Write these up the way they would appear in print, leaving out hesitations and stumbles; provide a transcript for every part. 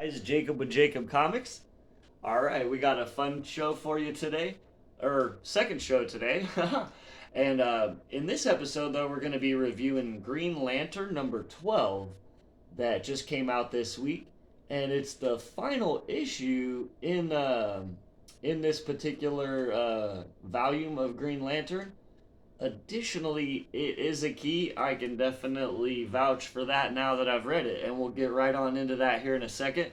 Guys, Jacob with Jacob Comics. All right, we got a fun show for you today, or second show today. And in this episode, though, we're going to be reviewing Green Lantern number 12 that just came out this week, and it's the final issue in this particular volume of Green Lantern. Additionally, it is a key. I can definitely vouch for that now that I've read it, and we'll get right on into that here in a second.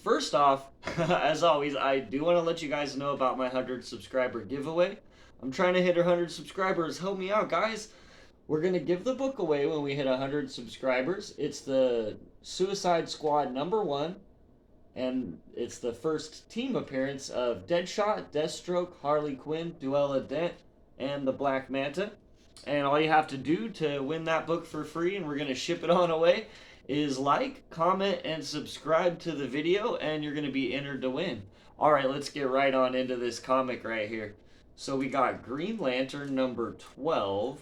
First off, as always, I do want to let you guys know about my 100 subscriber giveaway. I'm trying to hit 100 subscribers. Help me out, guys. We're going to give the book away when we hit 100 subscribers. It's the Suicide Squad #1, and it's the first team appearance of Deadshot, Deathstroke, Harley Quinn, Duella Dent, and the Black Manta. And all you have to do to win that book for free, and we're going to ship it on away, is like, comment, and subscribe to the video, and you're going to be entered to win. All right, let's get right on into this comic right here. So we got Green Lantern number 12,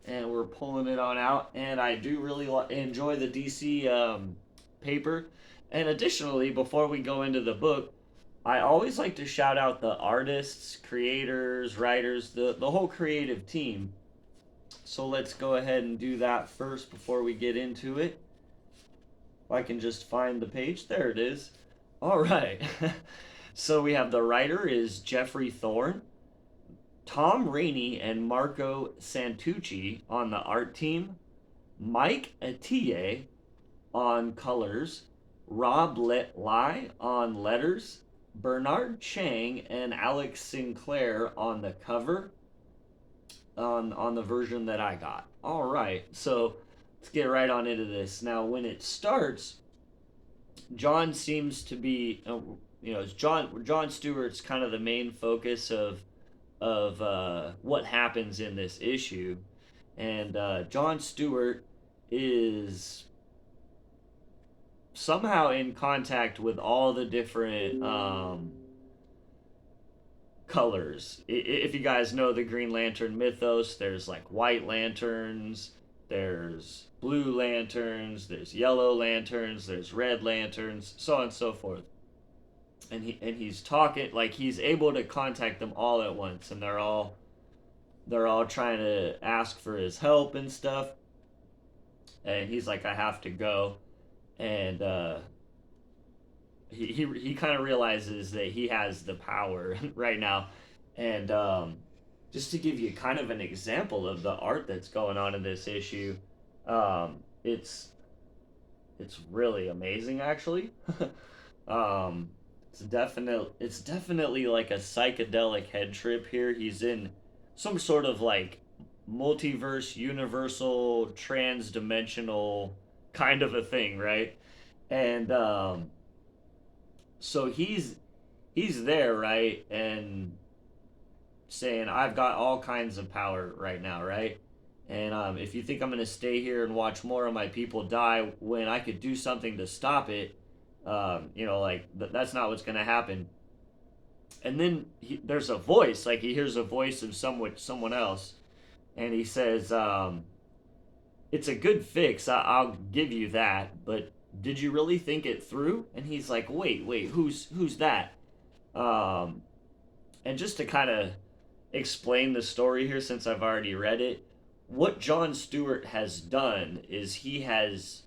and we're pulling it on out, and I do really enjoy the DC paper. And additionally, before we go into the book, I always like to shout out the artists, creators, writers, the whole creative team. So let's go ahead and do that first before we get into it. If I can just find the page. There it is. All right. So we have the writer is Jeffrey Thorne, Tom Rainey and Marco Santucci on the art team, Mike Atiyeh on colors, Rob Lai on letters, Bernard Chang and Alex Sinclair on the cover on the version that I got. All right, so let's get right on into this. Now, when it starts, John seems to be, John Stewart's kind of the main focus of what happens in this issue, and John Stewart is somehow in contact with all the different colors. If you guys know the Green Lantern mythos, there's like white lanterns, there's blue lanterns, there's yellow lanterns, there's red lanterns, so on and so forth. And he's talking like he's able to contact them all at once, and they're all trying to ask for his help and stuff. And he's like, I have to go. And he kind of realizes that he has the power right now. And just to give you kind of an example of the art that's going on in this issue, it's really amazing, actually. It's definitely like a psychedelic head trip here. He's in some sort of like multiverse, universal, trans-dimensional kind of a thing, right? And so he's there, right? And saying, I've got all kinds of power right now, right? And if you think I'm gonna stay here and watch more of my people die when I could do something to stop it, that's not what's gonna happen. And then there's a voice, like he hears a voice of someone else, and he says, it's a good fix. I'll give you that, but did you really think it through? And he's like, wait, who's that? And just to kind of explain the story here, since I've already read it, what John Stewart has done is he has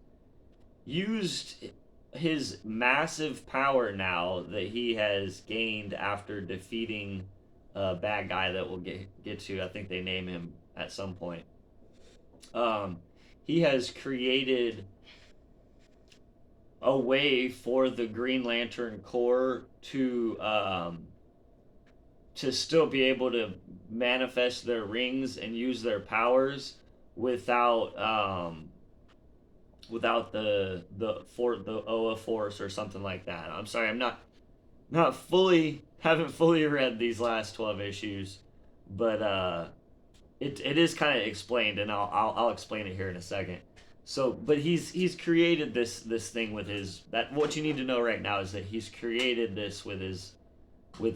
used his massive power now that he has gained after defeating a bad guy that we'll get to. I think they name him at some point. He has created a way for the Green Lantern Corps to still be able to manifest their rings and use their powers without the Oa force or something like that. I'm sorry, I'm not fully haven't fully read these last 12 issues, but it is kind of explained, and I'll explain it here in a second. So, but he's created this thing with his that what you need to know right now is that he's created this with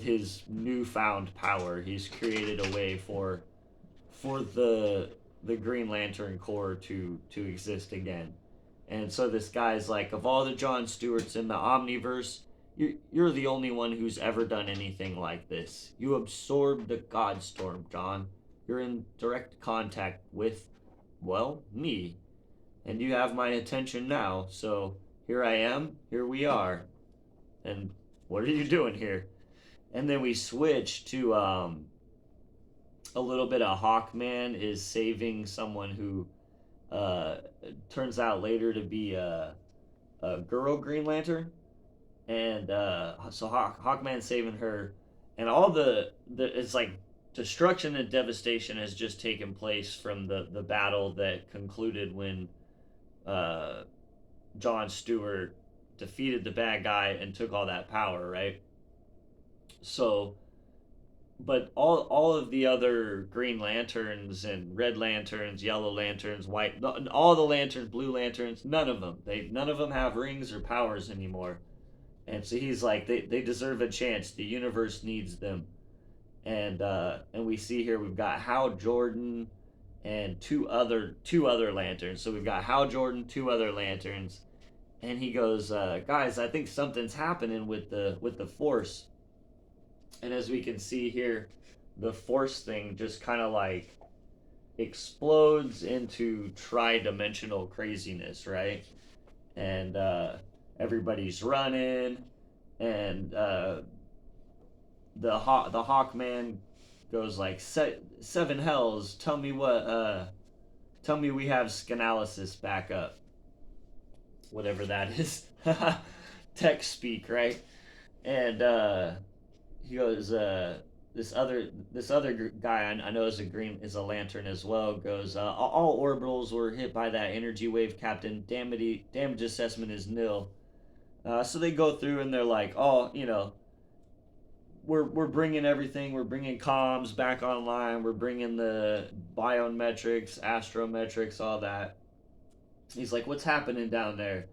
his newfound power. He's created a way for the Green Lantern Corps to exist again, And so this guy's like, of all the Jon Stewarts in the Omniverse, you're the only one who's ever done anything like this. You absorbed the Godstorm, Jon. You're in direct contact with, well, me. And you have my attention now, so here I am, here we are. And what are you doing here? And then we switch to a little bit of Hawkman is saving someone who uh, turns out later to be a girl Green Lantern, and so Hawkman saving her, and all the it's like destruction and devastation has just taken place from the battle that concluded when uh, Jon Stewart defeated the bad guy and took all that power, right? So, but all of the other Green Lanterns and Red Lanterns, Yellow Lanterns, White, all the Lanterns, Blue Lanterns, none of them have rings or powers anymore. And so he's like, they deserve a chance. The universe needs them. And we see here we've got Hal Jordan and two other lanterns. So we've got Hal Jordan, two other lanterns, and he goes, guys, I think something's happening with the Force. And as we can see here, the Force thing just kind of like explodes into tri-dimensional craziness, right? And everybody's running, and the Hawkman goes like, seven hells, tell me we have scanalysis back up, whatever that is. Tech speak, right? And he goes, this other guy I know is a lantern as well, goes, all orbitals were hit by that energy wave, Captain. Damage assessment is nil. So they go through and they're like, oh, we're bringing everything. We're bringing comms back online. We're bringing the biometrics, astrometrics, all that. He's like, what's happening down there?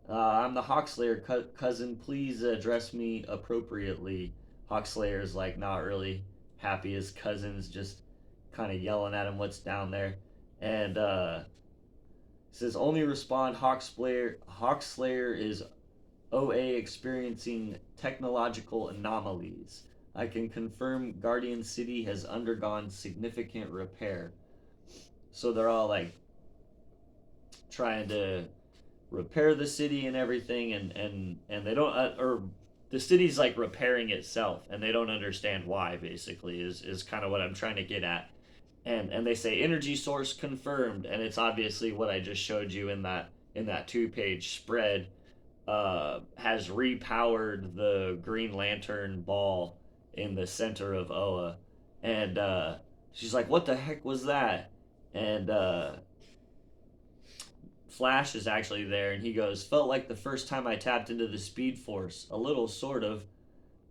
I'm the Hawkslayer cousin. Please address me appropriately. Hawkslayer's like not really happy. His cousin's just kind of yelling at him what's down there. And says, only respond, Hawkslayer. Hawkslayer is OA experiencing technological anomalies. I can confirm Guardian City has undergone significant repair. So they're all like trying to repair the city and everything, and they don't or the city's like repairing itself, and they don't understand why. Basically, is kind of what I'm trying to get at. And they say energy source confirmed, and it's obviously what I just showed you in that 2-page spread. Has repowered the Green Lantern ball in the center of Oa, and she's like, "What the heck was that?" And Flash is actually there, and he goes, "Felt like the first time I tapped into the Speed Force, a little, sort of."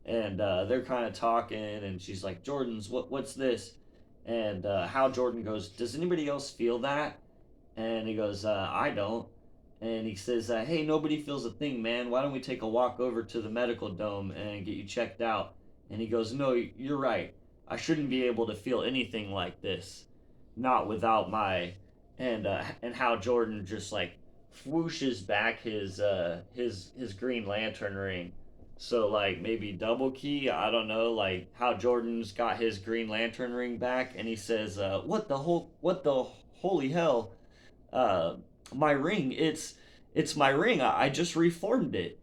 And they're kind of talking, and she's like, "Jordan's, what's this?" And Hal Jordan goes, "Does anybody else feel that?" And he goes, "I don't." And he says, "Hey, nobody feels a thing, man. Why don't we take a walk over to the medical dome and get you checked out?" And he goes, "No, you're right. I shouldn't be able to feel anything like this, not without my..." And how Jordan just like whooshes back his Green Lantern ring. So like maybe double key, I don't know. Like how Jordan's got his Green Lantern ring back, and he says, what the holy hell? Uh, my ring, it's my ring. I just reformed it."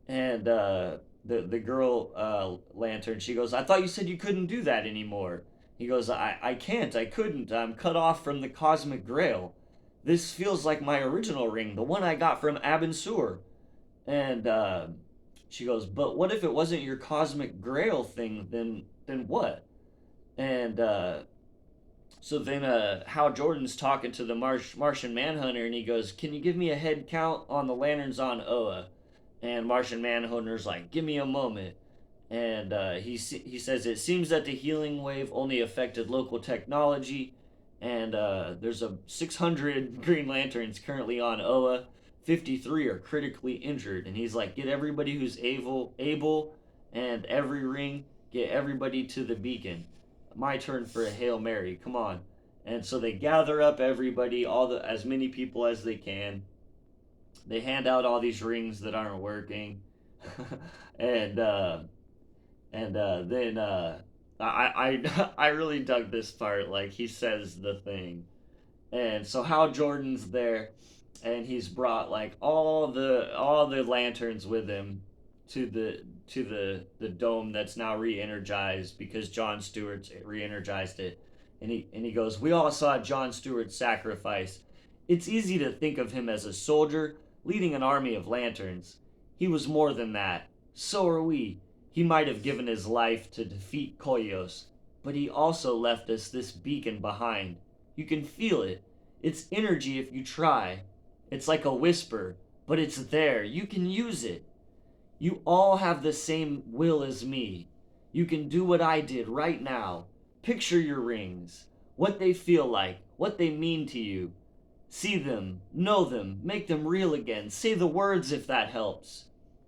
And the girl lantern, she goes, "I thought you said you couldn't do that anymore." He goes, I can't, I couldn't. I'm cut off from the cosmic grail. This feels like my original ring, the one I got from Abin Sur." And she goes, "But what if it wasn't your cosmic grail thing? Then what?" And so then Hal Jordan's talking to the Martian Manhunter, and he goes, "Can you give me a head count on the lanterns on Oa?" And Martian Manhunter's like, "Give me a moment." And he says, "It seems that the healing wave only affected local technology, and there's a 600 Green Lanterns currently on Oa. 53 are critically injured." And he's like, "Get everybody who's able, and every ring, get everybody to the beacon. My turn for a Hail Mary. Come on." And so they gather up everybody, as many people as they can, They hand out all these rings that aren't working, and then I really dug this part. Like he says the thing, and so Hal Jordan's there, and he's brought like all the lanterns with him to the dome that's now re-energized because Jon Stewart's re-energized it, and he goes, "We all saw Jon Stewart's sacrifice. It's easy to think of him as a soldier leading an army of lanterns. He was more than that. So are we. He might have given his life to defeat Koyos, but he also left us this beacon behind. You can feel it. It's energy if you try. It's like a whisper, but it's there. You can use it. You all have the same will as me. You can do what I did right now. Picture your rings, what they feel like, what they mean to you. See them, know them, make them real again. Say the words if that helps.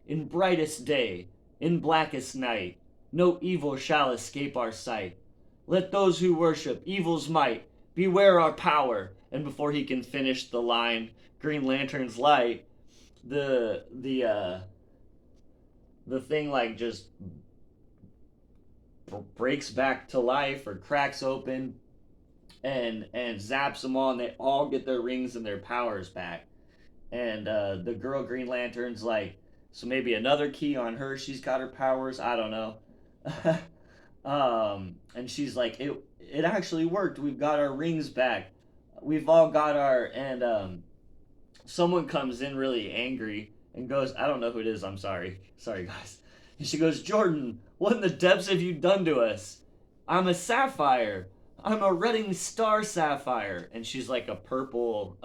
In brightest day, in blackest night, no evil shall escape our sight. Let those who worship evil's might beware our power." And before he can finish the line, Green Lantern's light, the thing like just breaks back to life or cracks open and zaps them all, and they all get their rings and their powers back. And the girl Green Lantern's like, so maybe another key on her. She's got her powers. I don't know. And she's like, it actually worked. We've got our rings back. We've all got our and someone comes in really angry and goes, I don't know who it is. I'm sorry guys. And she goes, "Jordan, what in the depths have you done to us? I'm a sapphire. I'm a Redding Star Sapphire." And she's like a purple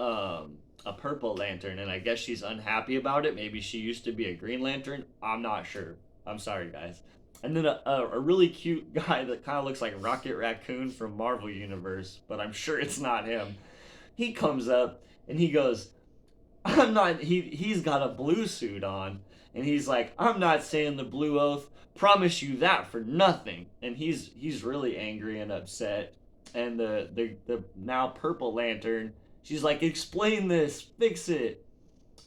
lantern, and I guess she's unhappy about it. Maybe she used to be a Green Lantern. I'm not sure. I'm sorry, guys. And then a really cute guy that kind of looks like Rocket Raccoon from Marvel Universe, but I'm sure it's not him. He comes up and he goes, "I'm not." He's got a blue suit on, and he's like, "I'm not saying the blue oath. Promise you that for nothing." And he's really angry and upset. And the now purple lantern, she's like, "Explain this, fix it."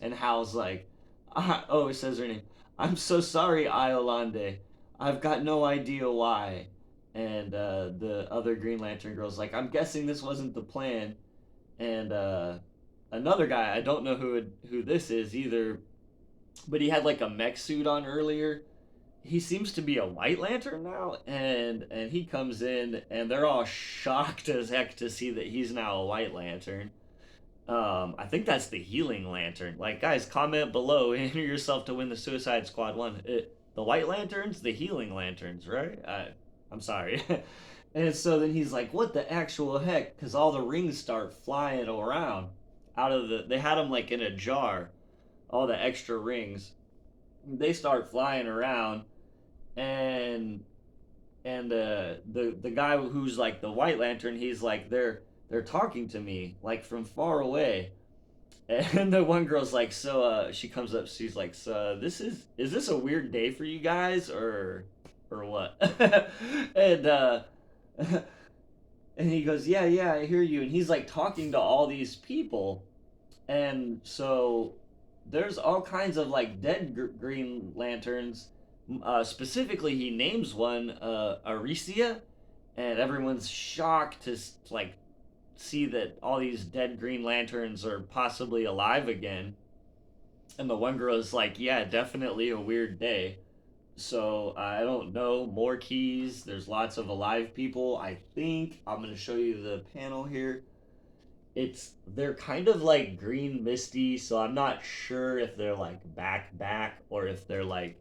And Hal's like, oh, it says her name. "I'm so sorry, Iolande. I've got no idea why." And the other Green Lantern girl's like, "I'm guessing this wasn't the plan." And another guy, I don't know who this is either, but he had like a mech suit on earlier. He seems to be a White Lantern now, and he comes in, and they're all shocked as heck to see that he's now a White Lantern. I think that's the Healing Lantern. Like, guys, comment below. Enter yourself to win the Suicide Squad one. The White Lanterns, the Healing Lanterns, right? I'm sorry. And so then he's like, "What the actual heck?" Because all the rings start flying around out of the. They had them like in a jar, all the extra rings. They start flying around, and the guy who's like the White Lantern, he's like, they're talking to me like from far away. And the one girl's like, so she comes up, she's like, "So is this a weird day for you guys or what?" And and he goes, "Yeah, yeah, I hear you." And he's like talking to all these people, and so there's all kinds of like dead Green Lanterns. Specifically, he names one Aricia, and everyone's shocked to like see that all these dead Green Lanterns are possibly alive again. And the one girl is like, "Yeah, definitely a weird day." So I don't know. More keys. There's lots of alive people. I think I'm gonna show you the panel here. They're kind of like green misty, so I'm not sure if they're like back or if they're like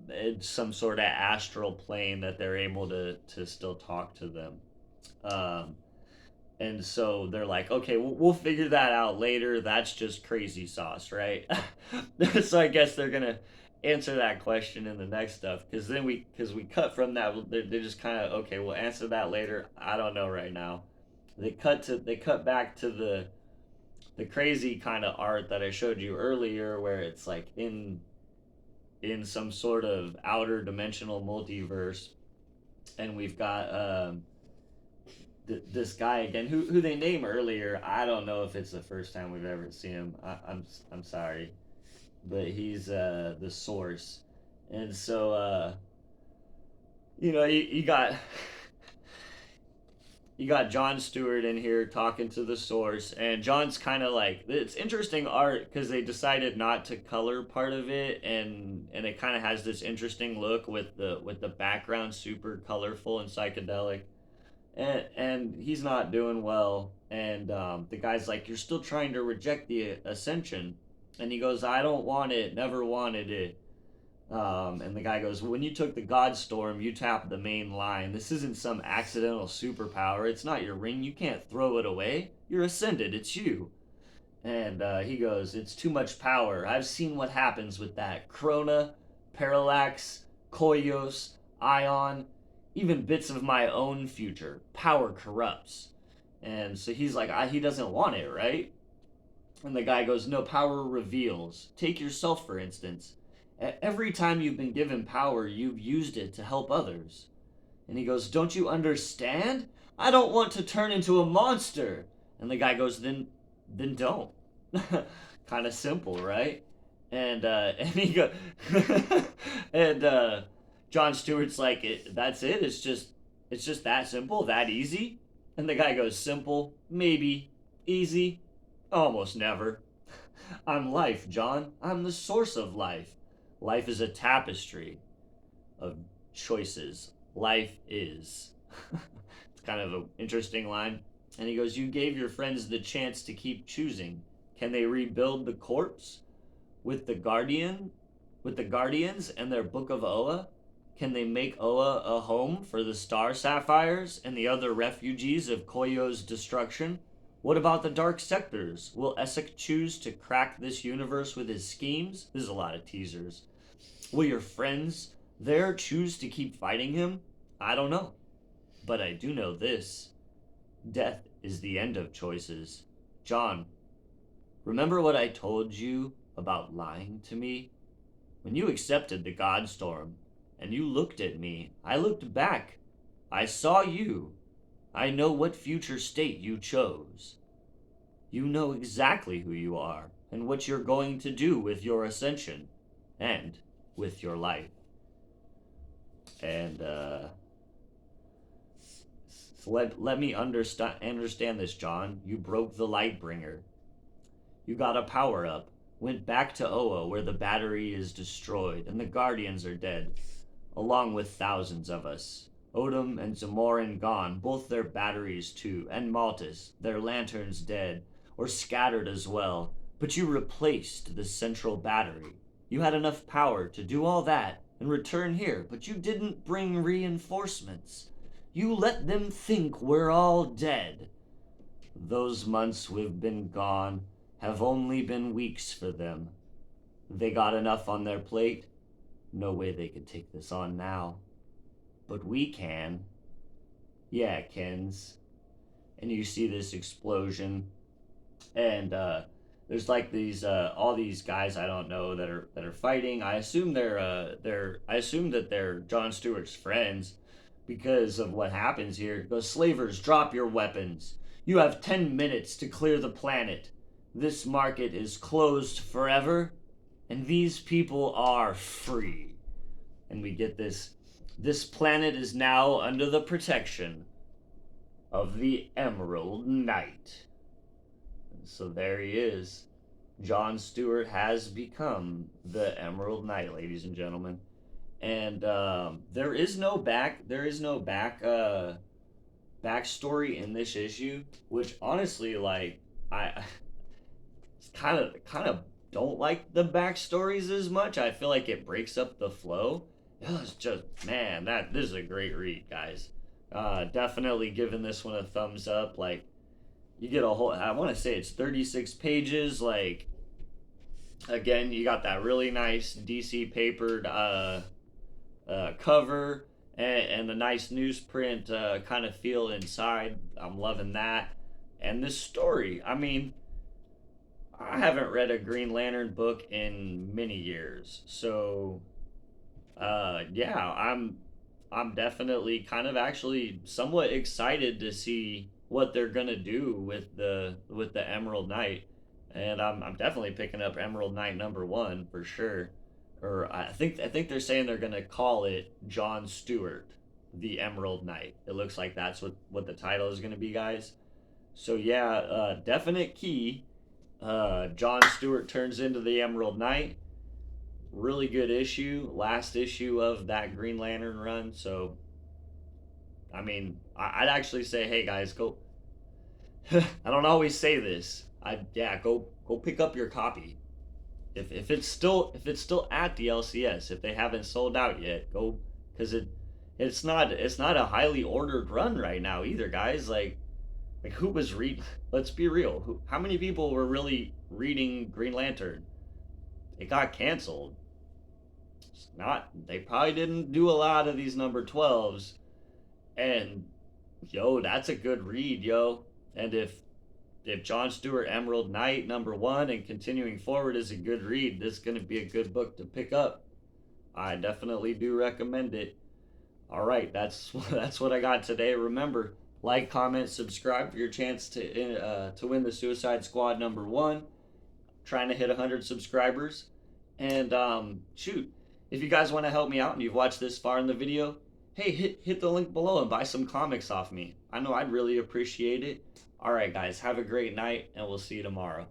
it's some sort of astral plane that they're able to still talk to them. Um, and so they're like, "Okay, we'll figure that out later. That's just crazy sauce, right?" So I guess they're gonna answer that question in the next stuff, because we cut from that. They're just kind of, "Okay, we'll answer that later." I don't know right now. They cut back to the crazy kind of art that I showed you earlier, where it's like in some sort of outer dimensional multiverse, and we've got this guy again, who they name earlier. I don't know if it's the first time we've ever seen him. I'm sorry, but he's the source, and so you got you got John Stewart in here talking to the source, and John's kind of like, it's interesting art because they decided not to color part of it, and it kind of has this interesting look with the background super colorful and psychedelic, and he's not doing well, and the guy's like, you're still trying to reject the ascension, and he goes, I don't want it, never wanted it. And the guy goes, when you took the God Storm, you tapped the main line. This isn't some accidental superpower. It's not your ring. You can't throw it away. You're ascended. It's you. And he goes, it's too much power. I've seen what happens with that. Krona, Parallax, Koios, Ion, even bits of my own future. Power corrupts. And so he's like, he doesn't want it, right? And the guy goes, no, power reveals. Take yourself, for instance. Every time you've been given power, you've used it to help others. And he goes, don't you understand? I don't want to turn into a monster. And the guy goes, then don't. Kind of simple, right? And he goes, and John Stewart's like, that's it. It's just that simple, that easy. And the guy goes, simple, maybe, easy, almost never. I'm life, John. I'm the source of life. Life is a tapestry of choices. Life is. It's kind of an interesting line. And he goes, you gave your friends the chance to keep choosing. Can they rebuild the corpse with the guardians and their book of Oa? Can they make Oa a home for the star sapphires and the other refugees of Koyo's destruction? What about the dark sectors? Will Essek choose to crack this universe with his schemes? This is a lot of teasers. Will your friends there choose to keep fighting him? I don't know. But I do know this. Death is the end of choices. John, remember what I told you about lying to me? When you accepted the Godstorm, and you looked at me, I looked back. I saw you. I know what future state you chose. You know exactly who you are, and what you're going to do with your ascension, and with your life. And so let me understand this, John. You broke the Lightbringer. You got a power up, went back to Oa where the battery is destroyed and the Guardians are dead, along with thousands of us. Odom and Zamorin gone, both their batteries too, and Maltus, their lanterns dead, or scattered as well. But you replaced the central battery. You had enough power to do all that and return here, but you didn't bring reinforcements. You let them think we're all dead. Those months we've been gone have only been weeks for them. They got enough on their plate. No way they could take this on now. But we can. Yeah, Kens. And you see this explosion, and there's like these all these guys I don't know that are fighting. I assume I assume that they're Jon Stewart's friends because of what happens here. It goes, slavers, drop your weapons. You have 10 minutes to clear the planet. This market is closed forever, and these people are free. And we get this. This planet is now under the protection of the Emerald Knight. And so there he is. Jon Stewart has become the Emerald Knight, ladies and gentlemen. And there is no backstory in this issue, which honestly, like, I kind of don't like the backstories as much. I feel like it breaks up the flow. It's just, man, this is a great read, guys. Definitely giving this one a thumbs up. Like, you get a whole, I want to say it's 36 pages. Like, again, you got that really nice DC papered cover and the nice newsprint kind of feel inside. I'm loving that. And this story, I mean, I haven't read a Green Lantern book in many years. So, yeah, I'm definitely kind of actually somewhat excited to see what they're gonna do with the Emerald Knight, and I'm definitely picking up Emerald Knight #1 for sure. Or I think they're saying they're gonna call it John Stewart, the Emerald Knight. It looks like that's what the title is gonna be, guys. So yeah, definite key. John Stewart turns into the Emerald Knight. Really good issue, last issue of that Green Lantern run. So I mean, I'd actually say, hey guys, go. I don't always say this. Go pick up your copy. If it's still at the LCS, if they haven't sold out yet, go, because it's not a highly ordered run right now either, guys. Like who was read? Let's be real. How many people were really reading Green Lantern? It got canceled. It's not. They probably didn't do a lot of these #12s, and yo, that's a good read, yo. And if John Stewart Emerald Knight #1 and continuing forward is a good read, this is going to be a good book to pick up. I definitely do recommend it. All right, that's that's what I got today. Remember, like, comment, subscribe for your chance to win the Suicide Squad #1. Trying to hit 100 subscribers. And shoot, if you guys want to help me out and you've watched this far in the video, hey, hit the link below and buy some comics off me. I know I'd really appreciate it. All right, guys, have a great night, and we'll see you tomorrow.